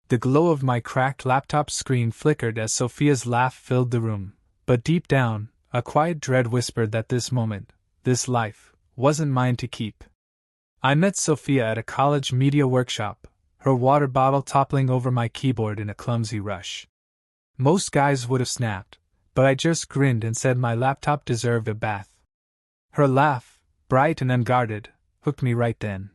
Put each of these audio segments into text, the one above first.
The glow of my cracked laptop screen flickered as Sophia's laugh filled the room, but deep down, a quiet dread whispered that this moment, this life, wasn't mine to keep. I met Sophia at a college media workshop, her water bottle toppling over my keyboard in a clumsy rush. Most guys would have snapped, but I just grinned and said my laptop deserved a bath. Her laugh, bright and unguarded, hooked me right then.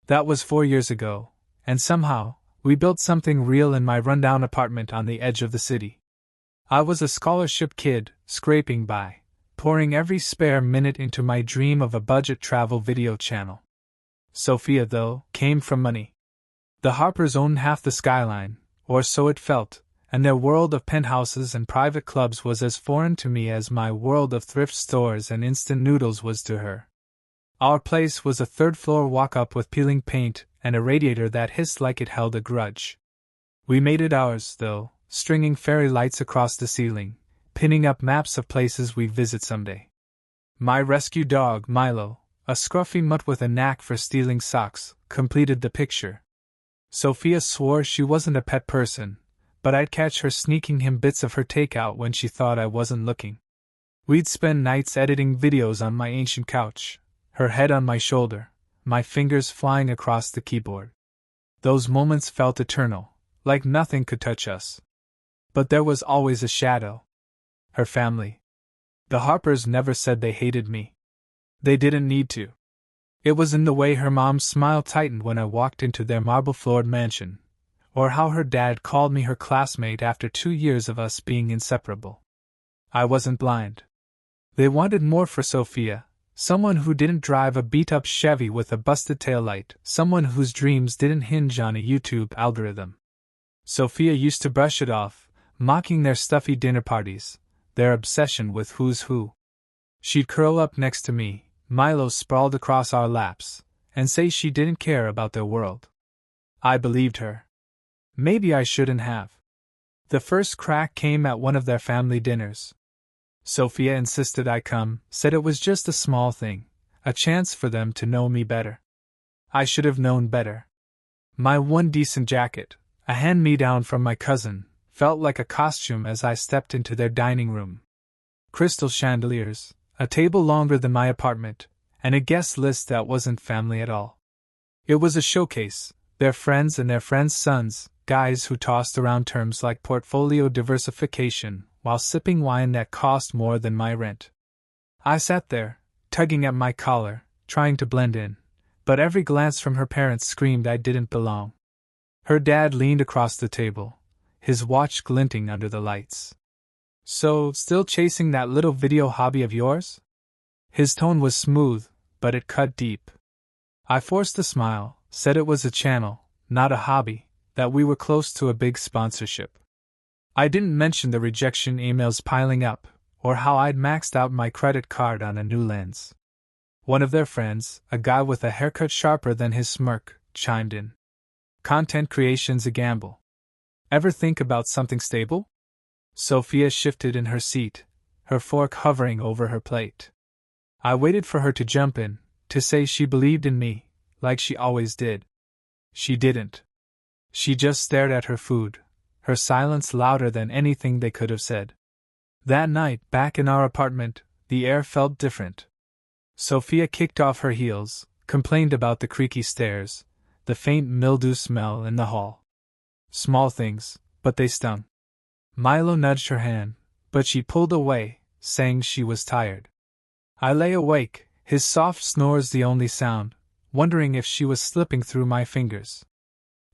That was 4 years ago, and somehow, we built something real in my rundown apartment on the edge of the city. I was a scholarship kid, scraping by, pouring every spare minute into my dream of a budget travel video channel. Sophia, though, came from money. The Harpers owned half the skyline, or so it felt, and their world of penthouses and private clubs was as foreign to me as my world of thrift stores and instant noodles was to her. Our place was a third-floor walk-up with peeling paint and a radiator that hissed like it held a grudge. We made it ours, though, stringing fairy lights across the ceiling, pinning up maps of places we'd visit someday. My rescue dog, Milo, a scruffy mutt with a knack for stealing socks, completed the picture. Sophia swore she wasn't a pet person, but I'd catch her sneaking him bits of her takeout when she thought I wasn't looking. We'd spend nights editing videos on my ancient couch, her head on my shoulder, my fingers flying across the keyboard. Those moments felt eternal, like nothing could touch us. But there was always a shadow. Her family. The Harpers never said they hated me. They didn't need to. It was in the way her mom's smile tightened when I walked into their marble-floored mansion, or how her dad called me her classmate after 2 years of us being inseparable. I wasn't blind. They wanted more for Sophia, someone who didn't drive a beat-up Chevy with a busted taillight, someone whose dreams didn't hinge on a YouTube algorithm. Sophia used to brush it off, mocking their stuffy dinner parties, their obsession with who's who. She'd curl up next to me, Milo sprawled across our laps, and say she didn't care about their world. I believed her. Maybe I shouldn't have. The first crack came at one of their family dinners. Sophia insisted I come, said it was just a small thing, a chance for them to know me better. I should have known better. My one decent jacket, a hand-me-down from my cousin, felt like a costume as I stepped into their dining room. Crystal chandeliers, a table longer than my apartment, and a guest list that wasn't family at all. It was a showcase, their friends and their friends' sons, guys who tossed around terms like portfolio diversification while sipping wine that cost more than my rent. I sat there, tugging at my collar, trying to blend in, but every glance from her parents screamed I didn't belong. Her dad leaned across the table, his watch glinting under the lights. So, still chasing that little video hobby of yours? His tone was smooth, but it cut deep. I forced a smile, said it was a channel, not a hobby, that we were close to a big sponsorship. I didn't mention the rejection emails piling up, or how I'd maxed out my credit card on a new lens. One of their friends, a guy with a haircut sharper than his smirk, chimed in. Content creation's a gamble. Ever think about something stable? Sophia shifted in her seat, her fork hovering over her plate. I waited for her to jump in, to say she believed in me, like she always did. She didn't. She just stared at her food, her silence louder than anything they could have said. That night, back in our apartment, the air felt different. Sophia kicked off her heels, complained about the creaky stairs, the faint mildew smell in the hall. Small things, but they stung. Milo nudged her hand, but she pulled away, saying she was tired. I lay awake, his soft snores the only sound, wondering if she was slipping through my fingers.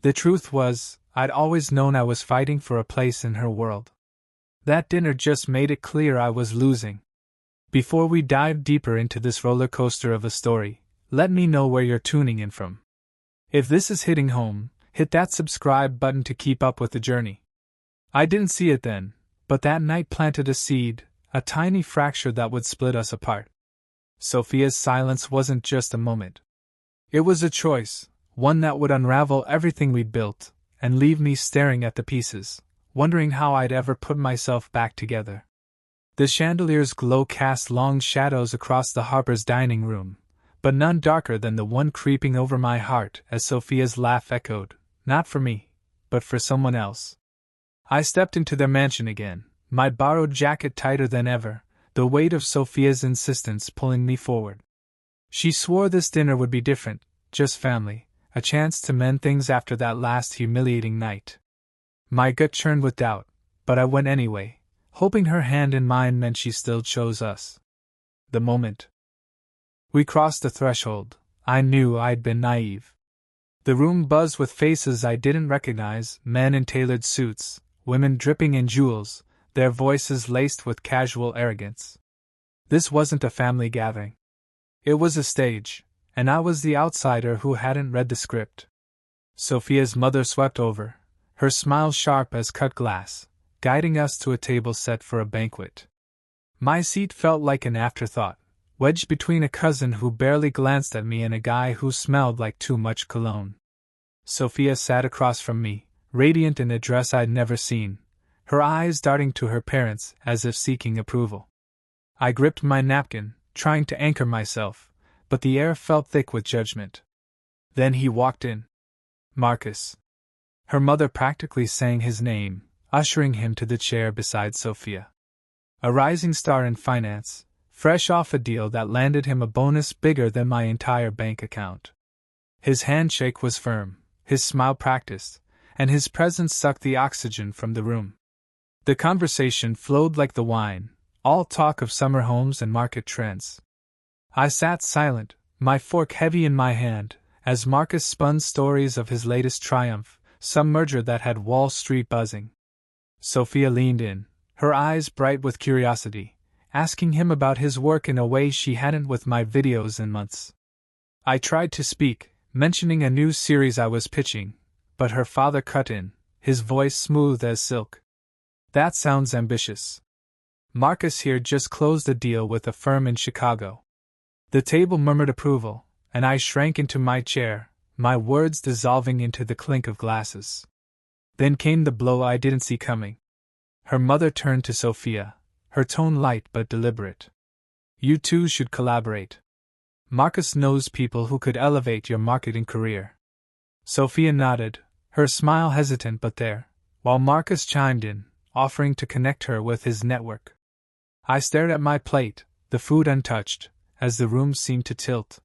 The truth was, I'd always known I was fighting for a place in her world. That dinner just made it clear I was losing. Before we dive deeper into this roller coaster of a story, let me know where you're tuning in from. If this is hitting home, hit that subscribe button to keep up with the journey. I didn't see it then, but that night planted a seed, a tiny fracture that would split us apart. Sophia's silence wasn't just a moment. It was a choice, one that would unravel everything we'd built, and leave me staring at the pieces, wondering how I'd ever put myself back together. The chandelier's glow cast long shadows across the Harpers' dining room, but none darker than the one creeping over my heart as Sophia's laugh echoed, "Not for me, but for someone else. I stepped into their mansion again, my borrowed jacket tighter than ever, the weight of Sophia's insistence pulling me forward. She swore this dinner would be different, just family, a chance to mend things after that last humiliating night. My gut churned with doubt, but I went anyway, hoping her hand in mine meant she still chose us. The moment we crossed the threshold, I knew I'd been naive. The room buzzed with faces I didn't recognize, men in tailored suits, women dripping in jewels, their voices laced with casual arrogance. This wasn't a family gathering. It was a stage, and I was the outsider who hadn't read the script. Sophia's mother swept over, her smile sharp as cut glass, guiding us to a table set for a banquet. My seat felt like an afterthought, wedged between a cousin who barely glanced at me and a guy who smelled like too much cologne. Sophia sat across from me, radiant in a dress I'd never seen, her eyes darting to her parents as if seeking approval. I gripped my napkin, trying to anchor myself, but the air felt thick with judgment. Then he walked in. Marcus. Her mother practically sang his name, ushering him to the chair beside Sophia. A rising star in finance, fresh off a deal that landed him a bonus bigger than my entire bank account. His handshake was firm, his smile practiced, and his presence sucked the oxygen from the room. The conversation flowed like the wine, all talk of summer homes and market trends. I sat silent, my fork heavy in my hand, as Marcus spun stories of his latest triumph, some merger that had Wall Street buzzing. Sophia leaned in, her eyes bright with curiosity, asking him about his work in a way she hadn't with my videos in months. I tried to speak, mentioning a new series I was pitching, but her father cut in, his voice smooth as silk. That sounds ambitious. Marcus here just closed a deal with a firm in Chicago. The table murmured approval, and I shrank into my chair, my words dissolving into the clink of glasses. Then came the blow I didn't see coming. Her mother turned to Sophia, her tone light but deliberate. You two should collaborate. Marcus knows people who could elevate your marketing career. Sophia nodded, her smile hesitant but there, while Marcus chimed in, offering to connect her with his network. I stared at my plate, the food untouched, as the room seemed to tilt.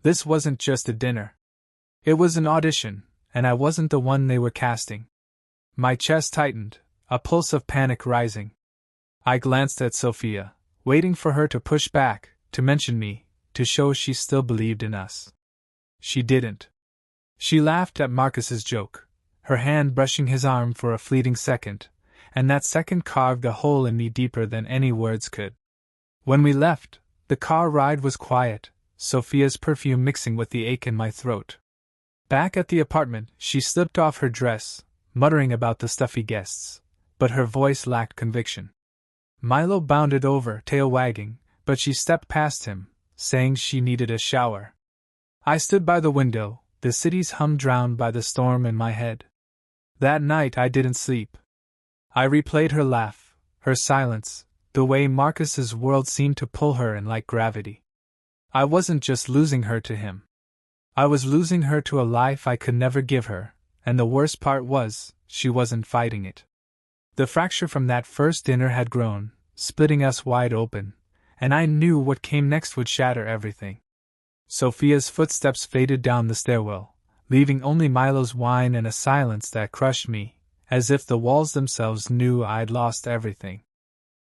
This wasn't just a dinner. It was an audition, and I wasn't the one they were casting. My chest tightened, a pulse of panic rising. I glanced at Sophia, waiting for her to push back, to mention me, to show she still believed in us. She didn't. She laughed at Marcus's joke, her hand brushing his arm for a fleeting second, and that second carved a hole in me deeper than any words could. When we left, the car ride was quiet, Sophia's perfume mixing with the ache in my throat. Back at the apartment, she slipped off her dress, muttering about the stuffy guests, but her voice lacked conviction. Milo bounded over, tail wagging, but she stepped past him, saying she needed a shower. I stood by the window, the city's hum drowned by the storm in my head. That night I didn't sleep. I replayed her laugh, her silence, the way Marcus's world seemed to pull her in like gravity. I wasn't just losing her to him. I was losing her to a life I could never give her, and the worst part was, she wasn't fighting it. The fracture from that first dinner had grown, splitting us wide open, and I knew what came next would shatter everything. Sophia's footsteps faded down the stairwell, leaving only Milo's whine and a silence that crushed me, as if the walls themselves knew I'd lost everything.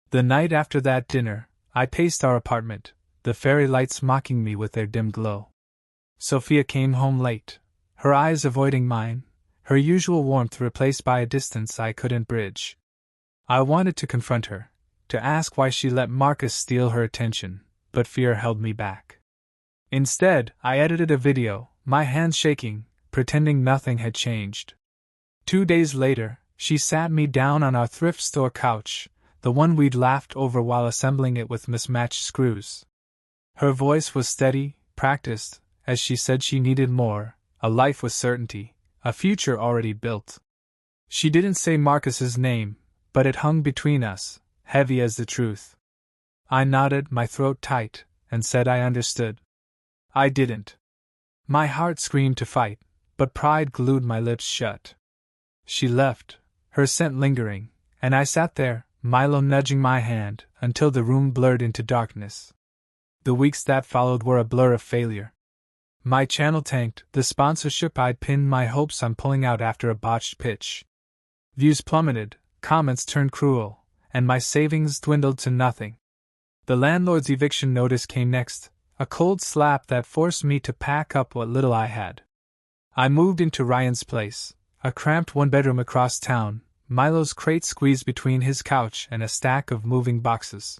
The night after that dinner, I paced our apartment, the fairy lights mocking me with their dim glow. Sophia came home late, her eyes avoiding mine, her usual warmth replaced by a distance I couldn't bridge. I wanted to confront her, to ask why she let Marcus steal her attention, but fear held me back. Instead, I edited a video, my hands shaking, pretending nothing had changed. 2 days later, she sat me down on our thrift store couch, the one we'd laughed over while assembling it with mismatched screws. Her voice was steady, practiced, as she said she needed more, a life with certainty, a future already built. She didn't say Marcus's name, but it hung between us, heavy as the truth. I nodded, my throat tight, and said I understood. I didn't. My heart screamed to fight, but pride glued my lips shut. She left, her scent lingering, and I sat there, Milo nudging my hand, until the room blurred into darkness. The weeks that followed were a blur of failure. My channel tanked, the sponsorship I'd pinned my hopes on pulling out after a botched pitch. Views plummeted, comments turned cruel, and my savings dwindled to nothing. The landlord's eviction notice came next, a cold slap that forced me to pack up what little I had. I moved into Ryan's place, a cramped one-bedroom across town, Milo's crate squeezed between his couch and a stack of moving boxes.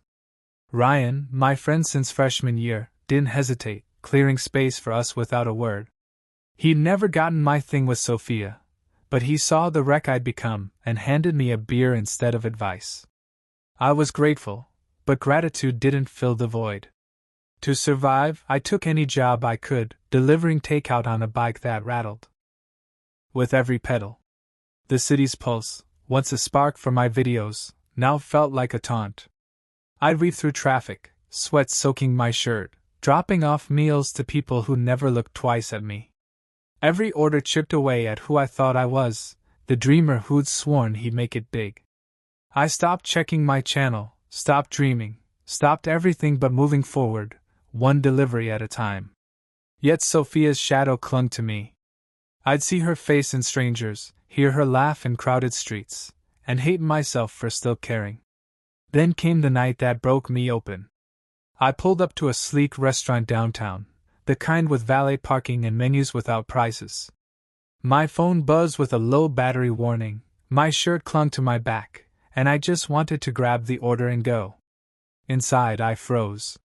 Ryan, my friend since freshman year, didn't hesitate, clearing space for us without a word. He'd never gotten my thing with Sophia, but he saw the wreck I'd become and handed me a beer instead of advice. I was grateful, but gratitude didn't fill the void. To survive, I took any job I could, delivering takeout on a bike that rattled with every pedal. The city's pulse, once a spark for my videos, now felt like a taunt. I'd weave through traffic, sweat soaking my shirt, dropping off meals to people who never looked twice at me. Every order chipped away at who I thought I was, the dreamer who'd sworn he'd make it big. I stopped checking my channel, stopped dreaming, stopped everything but moving forward, one delivery at a time. Yet Sophia's shadow clung to me. I'd see her face in strangers, hear her laugh in crowded streets, and hate myself for still caring. Then came the night that broke me open. I pulled up to a sleek restaurant downtown, the kind with valet parking and menus without prices. My phone buzzed with a low battery warning, my shirt clung to my back, and I just wanted to grab the order and go. Inside I froze.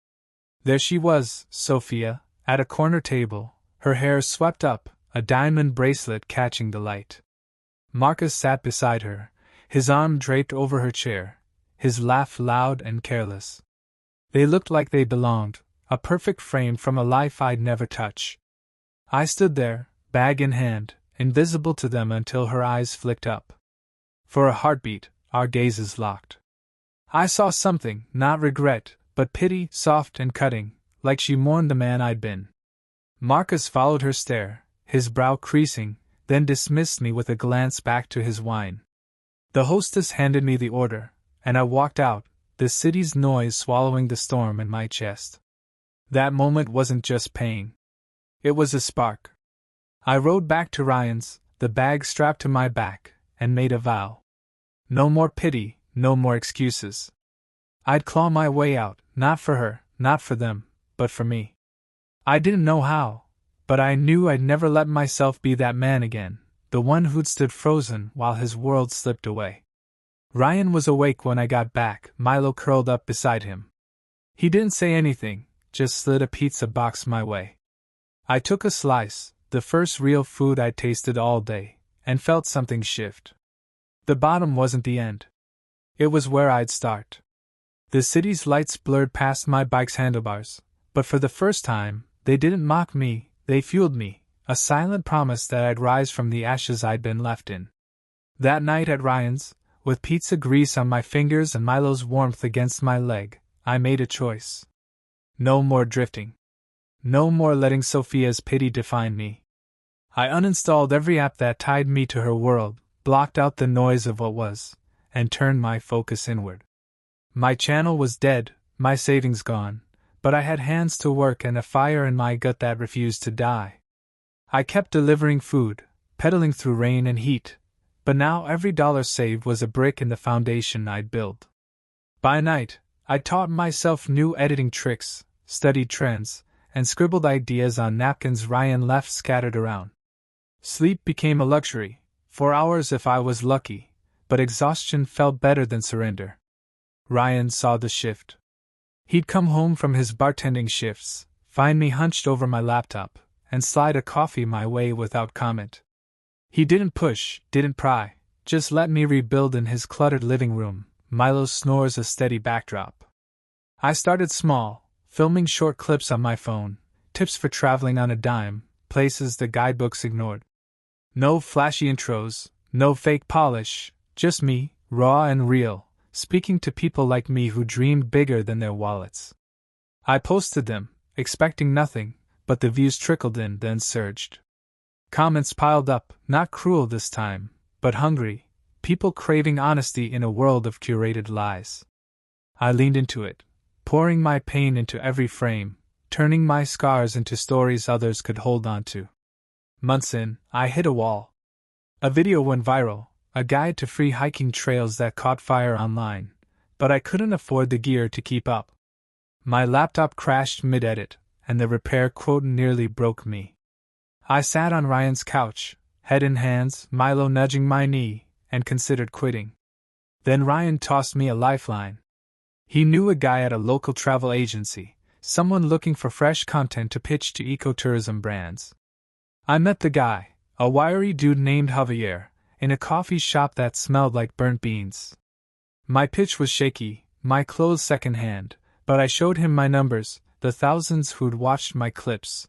There she was, Sophia, at a corner table, her hair swept up, a diamond bracelet catching the light. Marcus sat beside her, his arm draped over her chair, his laugh loud and careless. They looked like they belonged, a perfect frame from a life I'd never touch. I stood there, bag in hand, invisible to them until her eyes flicked up. For a heartbeat, our gazes locked. I saw something, not regret, but pity, soft and cutting, like she mourned the man I'd been. Marcus followed her stare, his brow creasing, then dismissed me with a glance back to his wine. The hostess handed me the order, and I walked out, the city's noise swallowing the storm in my chest. That moment wasn't just pain. It was a spark. I rode back to Ryan's, the bag strapped to my back, and made a vow. No more pity, no more excuses. I'd claw my way out, not for her, not for them, but for me. I didn't know how, but I knew I'd never let myself be that man again, the one who'd stood frozen while his world slipped away. Ryan was awake when I got back, Milo curled up beside him. He didn't say anything, just slid a pizza box my way. I took a slice, the first real food I'd tasted all day, and felt something shift. The bottom wasn't the end. It was where I'd start. The city's lights blurred past my bike's handlebars, but for the first time, they didn't mock me, they fueled me, a silent promise that I'd rise from the ashes I'd been left in. That night at Ryan's, with pizza grease on my fingers and Milo's warmth against my leg, I made a choice. No more drifting. No more letting Sophia's pity define me. I uninstalled every app that tied me to her world, blocked out the noise of what was, and turned my focus inward. My channel was dead, my savings gone, but I had hands to work and a fire in my gut that refused to die. I kept delivering food, pedaling through rain and heat, but now every dollar saved was a brick in the foundation I'd built. By night, I taught myself new editing tricks, studied trends, and scribbled ideas on napkins Ryan left scattered around. Sleep became a luxury, 4 hours if I was lucky, but exhaustion felt better than surrender. Ryan saw the shift. He'd come home from his bartending shifts, find me hunched over my laptop, and slide a coffee my way without comment. He didn't push, didn't pry, just let me rebuild in his cluttered living room, Milo's snores a steady backdrop. I started small, filming short clips on my phone, tips for traveling on a dime, places the guidebooks ignored. No flashy intros, no fake polish, just me, raw and real, speaking to people like me who dreamed bigger than their wallets. I posted them, expecting nothing, but the views trickled in, then surged. Comments piled up, not cruel this time, but hungry, people craving honesty in a world of curated lies. I leaned into it, pouring my pain into every frame, turning my scars into stories others could hold on to. Months in, I hit a wall. A video went viral, a guide to free hiking trails that caught fire online, but I couldn't afford the gear to keep up. My laptop crashed mid-edit, and the repair quote nearly broke me. I sat on Ryan's couch, head in hands, Milo nudging my knee, and considered quitting. Then Ryan tossed me a lifeline. He knew a guy at a local travel agency, someone looking for fresh content to pitch to ecotourism brands. I met the guy, a wiry dude named Javier, in a coffee shop that smelled like burnt beans. My pitch was shaky, my clothes secondhand, but I showed him my numbers, the thousands who'd watched my clips.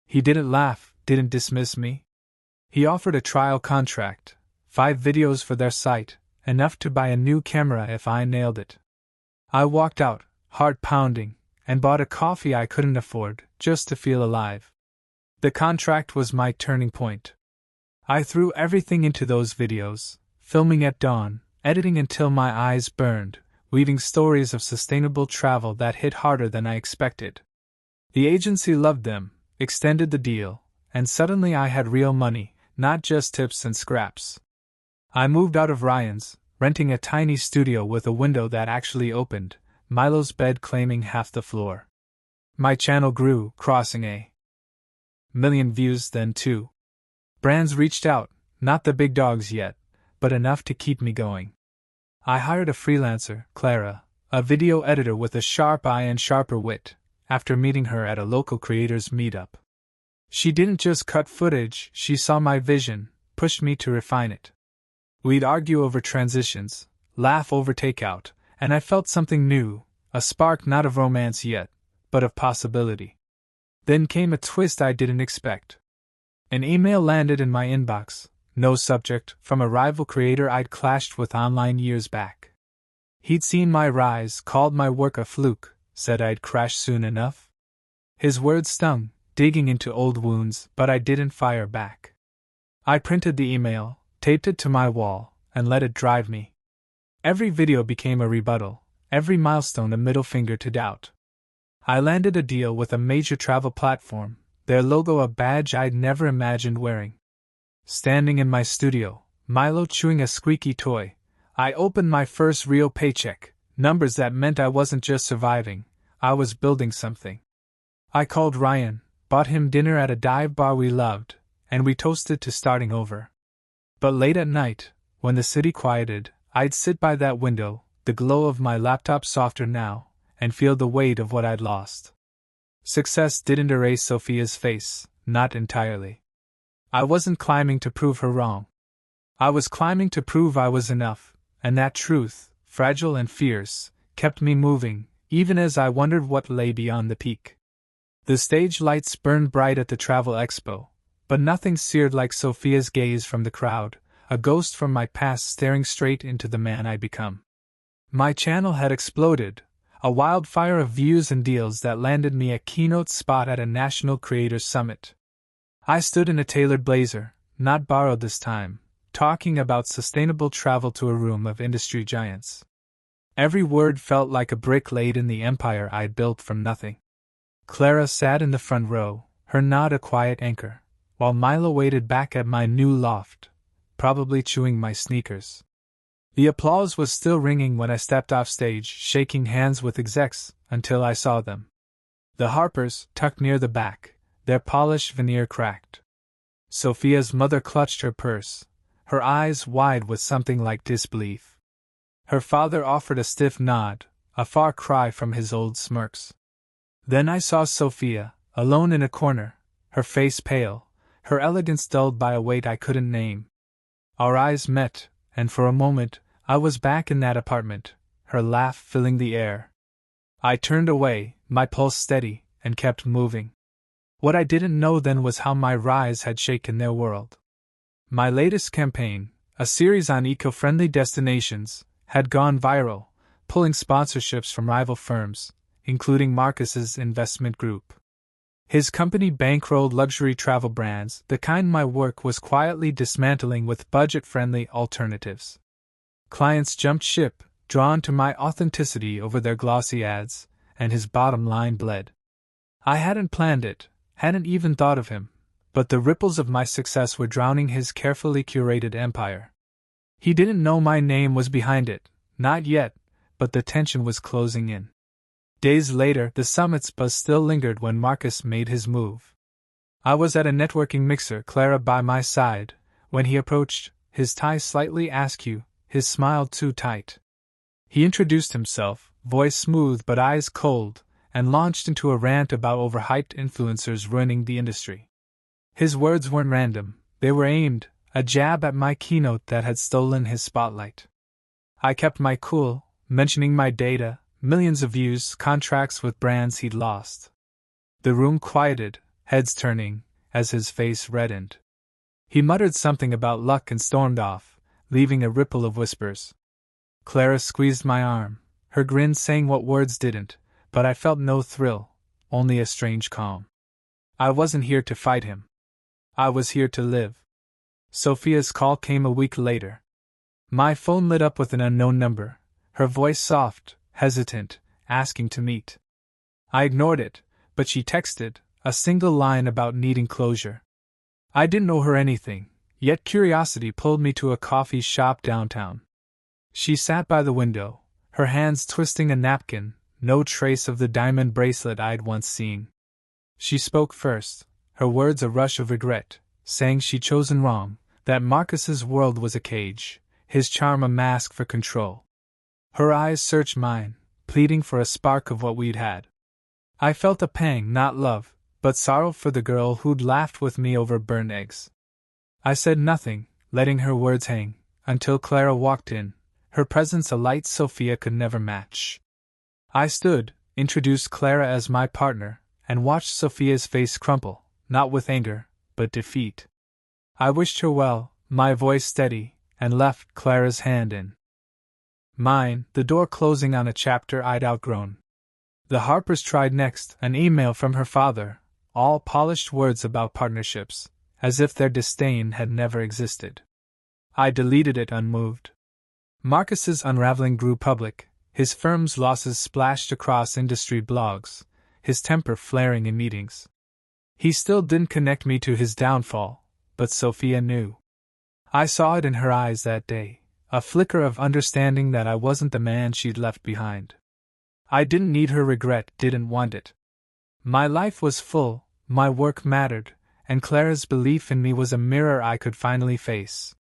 He didn't laugh, didn't dismiss me. He offered a trial contract, 5 videos for their site, enough to buy a new camera if I nailed it. I walked out, heart pounding, and bought a coffee I couldn't afford, just to feel alive. The contract was my turning point. I threw everything into those videos, filming at dawn, editing until my eyes burned, weaving stories of sustainable travel that hit harder than I expected. The agency loved them, extended the deal, and suddenly I had real money, not just tips and scraps. I moved out of Ryan's, renting a tiny studio with a window that actually opened, Milo's bed claiming half the floor. My channel grew, crossing a million views then too. Brands reached out, not the big dogs yet, but enough to keep me going. I hired a freelancer, Clara, a video editor with a sharp eye and sharper wit, after meeting her at a local creators meetup. She didn't just cut footage, she saw my vision, pushed me to refine it. We'd argue over transitions, laugh over takeout, and I felt something new, a spark not of romance yet, but of possibility. Then came a twist I didn't expect. An email landed in my inbox, no subject, from a rival creator I'd clashed with online years back. He'd seen my rise, called my work a fluke, said I'd crash soon enough. His words stung, digging into old wounds, but I didn't fire back. I printed the email, taped it to my wall, and let it drive me. Every video became a rebuttal, every milestone a middle finger to doubt. I landed a deal with a major travel platform, their logo a badge I'd never imagined wearing. Standing in my studio, Milo chewing a squeaky toy, I opened my first real paycheck, numbers that meant I wasn't just surviving, I was building something. I called Ryan, bought him dinner at a dive bar we loved, and we toasted to starting over. But late at night, when the city quieted, I'd sit by that window, the glow of my laptop softer now, and feel the weight of what I'd lost. Success didn't erase Sophia's face, not entirely. I wasn't climbing to prove her wrong. I was climbing to prove I was enough, and that truth, fragile and fierce, kept me moving, even as I wondered what lay beyond the peak. The stage lights burned bright at the travel expo, but nothing seared like Sophia's gaze from the crowd, a ghost from my past staring straight into the man I'd become. My channel had exploded, a wildfire of views and deals that landed me a keynote spot at a national creators summit. I stood in a tailored blazer, not borrowed this time, talking about sustainable travel to a room of industry giants. Every word felt like a brick laid in the empire I'd built from nothing. Clara sat in the front row, her nod a quiet anchor, while Milo waited back at my new loft, probably chewing my sneakers. The applause was still ringing when I stepped off stage, shaking hands with execs, until I saw them. The Harpers, tucked near the back, their polished veneer cracked. Sophia's mother clutched her purse, her eyes wide with something like disbelief. Her father offered a stiff nod, a far cry from his old smirks. Then I saw Sophia, alone in a corner, her face pale, her elegance dulled by a weight I couldn't name. Our eyes met, and for a moment, I was back in that apartment, her laugh filling the air. I turned away, my pulse steady, and kept moving. What I didn't know then was how my rise had shaken their world. My latest campaign, a series on eco-friendly destinations, had gone viral, pulling sponsorships from rival firms, including Marcus's investment group. His company bankrolled luxury travel brands, the kind my work was quietly dismantling with budget-friendly alternatives. Clients jumped ship, drawn to my authenticity over their glossy ads, and his bottom line bled. I hadn't planned it, hadn't even thought of him, but the ripples of my success were drowning his carefully curated empire. He didn't know my name was behind it, not yet, but the tension was closing in. Days later, the summit's buzz still lingered when Marcus made his move. I was at a networking mixer, Clara by my side, when he approached, his tie slightly askew, his smile too tight. He introduced himself, voice smooth but eyes cold, and launched into a rant about overhyped influencers ruining the industry. His words weren't random, they were aimed, a jab at my keynote that had stolen his spotlight. I kept my cool, mentioning my data, millions of views, contracts with brands he'd lost. The room quieted, heads turning, as his face reddened. He muttered something about luck and stormed off, leaving a ripple of whispers. Clara squeezed my arm, her grin saying what words didn't, but I felt no thrill, only a strange calm. I wasn't here to fight him. I was here to live. Sophia's call came a week later. My phone lit up with an unknown number, her voice soft, hesitant, asking to meet. I ignored it, but she texted, a single line about needing closure. I didn't owe her anything, yet curiosity pulled me to a coffee shop downtown. She sat by the window, her hands twisting a napkin, no trace of the diamond bracelet I'd once seen. She spoke first, her words a rush of regret, saying she'd chosen wrong, that Marcus's world was a cage, his charm a mask for control. Her eyes searched mine, pleading for a spark of what we'd had. I felt a pang, not love, but sorrow for the girl who'd laughed with me over burnt eggs. I said nothing, letting her words hang, until Clara walked in, her presence a light Sophia could never match. I stood, introduced Clara as my partner, and watched Sophia's face crumple, not with anger, but defeat. I wished her well, my voice steady, and left Clara's hand in mine, the door closing on a chapter I'd outgrown. The Harpers tried next, an email from her father, all polished words about partnerships, as if their disdain had never existed. I deleted it unmoved. Marcus's unraveling grew public, his firm's losses splashed across industry blogs, his temper flaring in meetings. He still didn't connect me to his downfall, but Sophia knew. I saw it in her eyes that day, a flicker of understanding that I wasn't the man she'd left behind. I didn't need her regret, didn't want it. My life was full, my work mattered, and Clara's belief in me was a mirror I could finally face.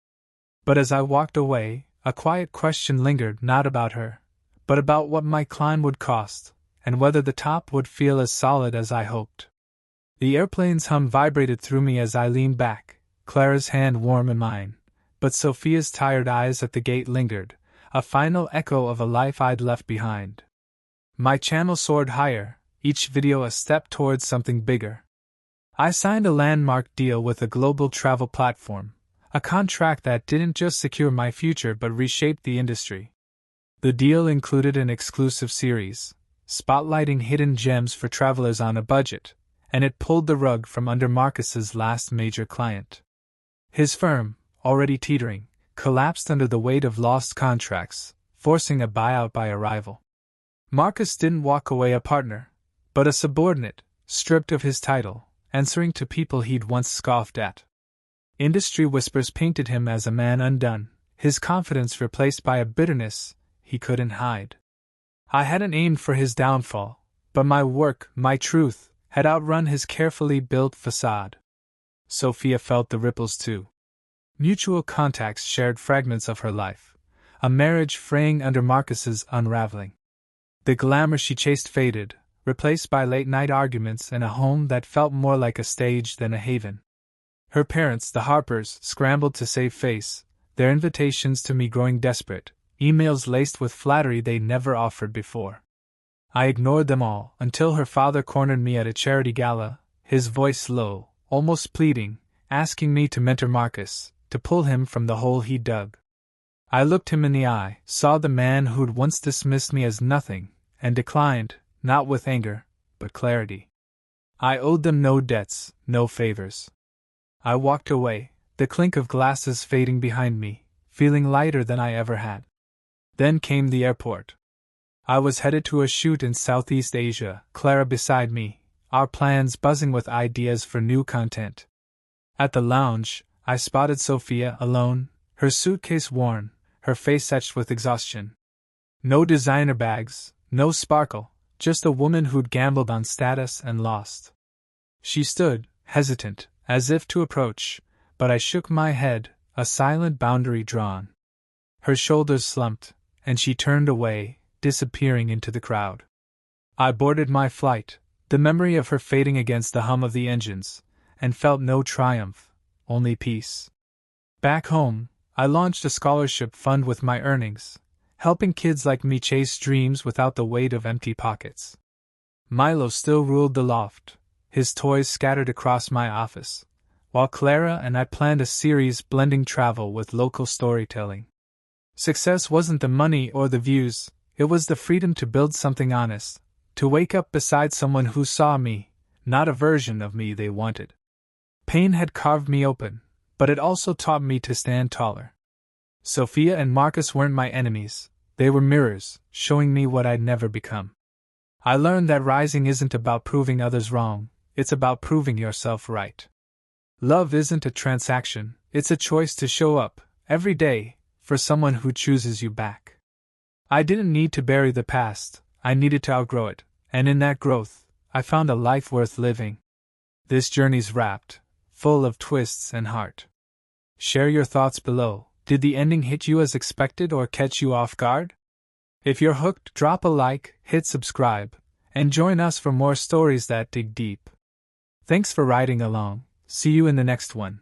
But as I walked away, a quiet question lingered, not about her, but about what my climb would cost, and whether the top would feel as solid as I hoped. The airplane's hum vibrated through me as I leaned back, Clara's hand warm in mine, but Sophia's tired eyes at the gate lingered, a final echo of a life I'd left behind. My channel soared higher, each video a step towards something bigger. I signed a landmark deal with a global travel platform, a contract that didn't just secure my future but reshaped the industry. The deal included an exclusive series, spotlighting hidden gems for travelers on a budget, and it pulled the rug from under Marcus's last major client. His firm, already teetering, collapsed under the weight of lost contracts, forcing a buyout by a rival. Marcus didn't walk away a partner, but a subordinate, stripped of his title, answering to people he'd once scoffed at. Industry whispers painted him as a man undone, his confidence replaced by a bitterness he couldn't hide. I hadn't aimed for his downfall, but my work, my truth, had outrun his carefully built facade. Sophia felt the ripples too. Mutual contacts shared fragments of her life, a marriage fraying under Marcus's unraveling. The glamour she chased faded, replaced by late-night arguments in a home that felt more like a stage than a haven. Her parents, the Harpers, scrambled to save face, their invitations to me growing desperate, emails laced with flattery they never offered before. I ignored them all until her father cornered me at a charity gala, his voice low, almost pleading, asking me to mentor Marcus, to pull him from the hole he dug. I looked him in the eye, saw the man who'd once dismissed me as nothing, and declined, not with anger, but clarity. I owed them no debts, no favors. I walked away, the clink of glasses fading behind me, feeling lighter than I ever had. Then came the airport. I was headed to a shoot in Southeast Asia, Clara beside me, our plans buzzing with ideas for new content. At the lounge, I spotted Sophia alone, her suitcase worn, her face etched with exhaustion. No designer bags, no sparkle, just a woman who'd gambled on status and lost. She stood, hesitant, as if to approach, but I shook my head, a silent boundary drawn. Her shoulders slumped, and she turned away, disappearing into the crowd. I boarded my flight, the memory of her fading against the hum of the engines, and felt no triumph, only peace. Back home, I launched a scholarship fund with my earnings, helping kids like me chase dreams without the weight of empty pockets. Milo still ruled the loft, his toys scattered across my office, while Clara and I planned a series blending travel with local storytelling. Success wasn't the money or the views, it was the freedom to build something honest, to wake up beside someone who saw me, not a version of me they wanted. Pain had carved me open, but it also taught me to stand taller. Sophia and Marcus weren't my enemies, they were mirrors, showing me what I'd never become. I learned that rising isn't about proving others wrong, it's about proving yourself right. Love isn't a transaction, it's a choice to show up, every day, for someone who chooses you back. I didn't need to bury the past, I needed to outgrow it, and in that growth, I found a life worth living. This journey's wrapped, full of twists and heart. Share your thoughts below. Did the ending hit you as expected or catch you off guard? If you're hooked, drop a like, hit subscribe, and join us for more stories that dig deep. Thanks for riding along. See you in the next one.